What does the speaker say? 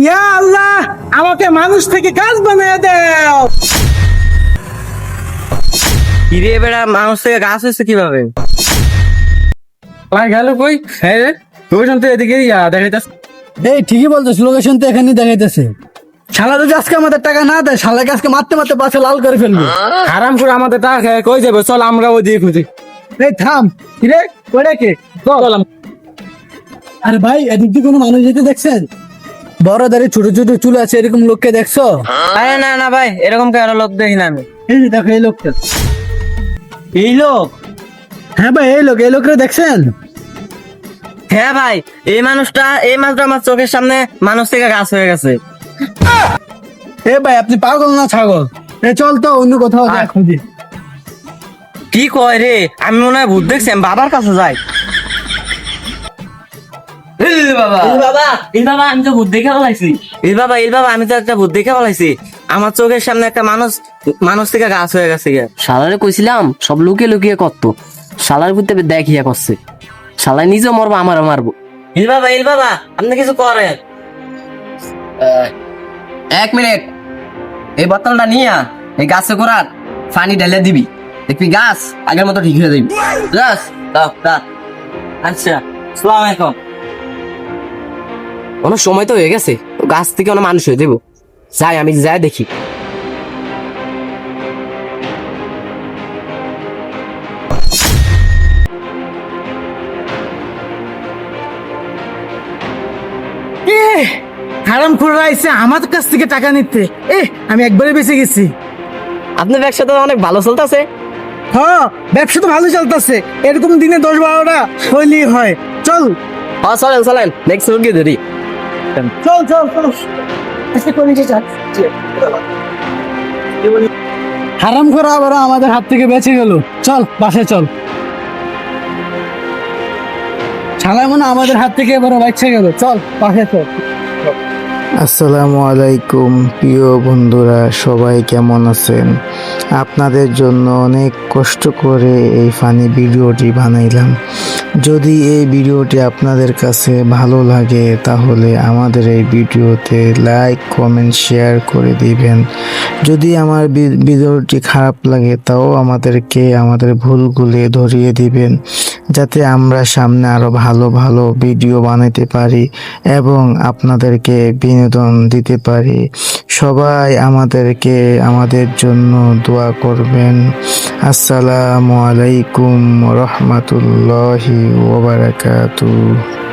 ইয়া আল্লাহ, আমাকে মানুষ থেকে গাছ বানিয়ে দাও। কিরে বেড়া, মানুষ থেকে গাছ হয়েছে কিভাবে? গেল কই? হ্যাঁ রে, লোকেশন তো এদিকে দেখাইতেছে। এই ঠিকই বলছিস, লোকেশন তো এখানেই দেখাইতেছে। শালা যদি আজকে আমাদের টাকা না দেয়, শালাকে আজকে মারতে মারতে পাশে লাল করে ফেলবো। হারাম করে আমাদের টাকা খেয়ে কই যাবে? চল আমরা ওদিকে খুঁজি। এই থাম, কিরে ওটা কে? চল। আরে ভাই, এদিক দিয়ে কোনো মানুষ যেতে দেখছেন? বড় দাঁড়িয়ে ছোট ছোট চুল আছে, এরকম লোককে দেখছো? আরে না না ভাই, এরকম কেন লোক দেখি না আমি। এই যে দেখো এই লোকটা। এই লোক? হ্যাঁ ভাই, এই লোকরা দেখছেন? হ্যাঁ ভাই, এই মানুষটা আমার চোখের সামনে মানুষ থেকে গাছ হয়ে গেছে। এ ভাই, আপনি পাগল না ছাগল? চল তো অন্য কোথাও যাই খুঁজি। কি কয় রে, আমি মনে হয় ভূত দেখছি, আমি বাবার কাছে যাই। আমি তো ভূত দেখে বলাইছি। আমি তো একটা ভূত দেখে বলাইছি। আমার চোখের সামনে একটা মানুষ থেকে গাছ হয়ে গেছে। শালারে কইছিলাম সব লুকিয়ে লুকিয়ে করত, শালার ভূতে দেখিয়া করছে। শালাই নিজেও মরবো, আমারও মারবো। ইল বাবা আপনি কিছু করেন। 1 মিনিট, এই বোতলটা নিয়ে এই গাছে গোড়ার পানি ঢেলে দিবি, দেখবি গাছ আগের মতো ঠিক হয়ে যাবি। দাস দাও দাও। আচ্ছা, আসসালামু আলাইকুম। অনেক সময় তো হয়ে গেছে, গাছ থেকে অনেক মানুষ হয়ে যাবো। যাই, আমি যাই দেখি। হারাম করে আইছে আমাদের কাছ থেকে টাকা নিতে। আমি একবারে বেঁচে গেছি। আপনার ব্যবসা তো অনেক ভালো চলতেছে। হ্যাঁ, ব্যবসা তো ভালো চলতেছে। এরকম দিনে 10-12টা হইলেই হয়। চল চলেন চলেন, নেক্সট রোগী ধরি। চল চল চল। হারাম করা আবার আমাদের হাত থেকে বেঁচে গেল। চল বাসায় চল। শালা মনে হয় আমাদের হাত থেকে এবারে বেঁচে গেল। চল বাসায় চল। আসসালামু আলাইকুম প্রিয় বন্ধুরা, সবাই কেমন আছেন? আপনাদের জন্য অনেক কষ্ট করে এই ফানি ভিডিওটি বানাইলাম। যদি এই ভিডিওটি আপনাদের কাছে ভালো লাগে তাহলে আমাদের এই ভিডিওতে লাইক কমেন্ট শেয়ার করে দিবেন। যদি আমার ভিডিওটি খারাপ লাগে তাও আমাদেরকে আমাদের ভুলগুলি ধরিয়ে দিবেন, যাতে আমরা সামনে আরো ভালো ভালো ভিডিও বানাতে পারি এবং আপনাদেরকে বিনোদন দিতে পারি। সবাই আমাদের জন্য দোয়া করবেন। আসসালামু আলাইকুম রহমতুল্লাহি ওয়া বারাকাতুহু।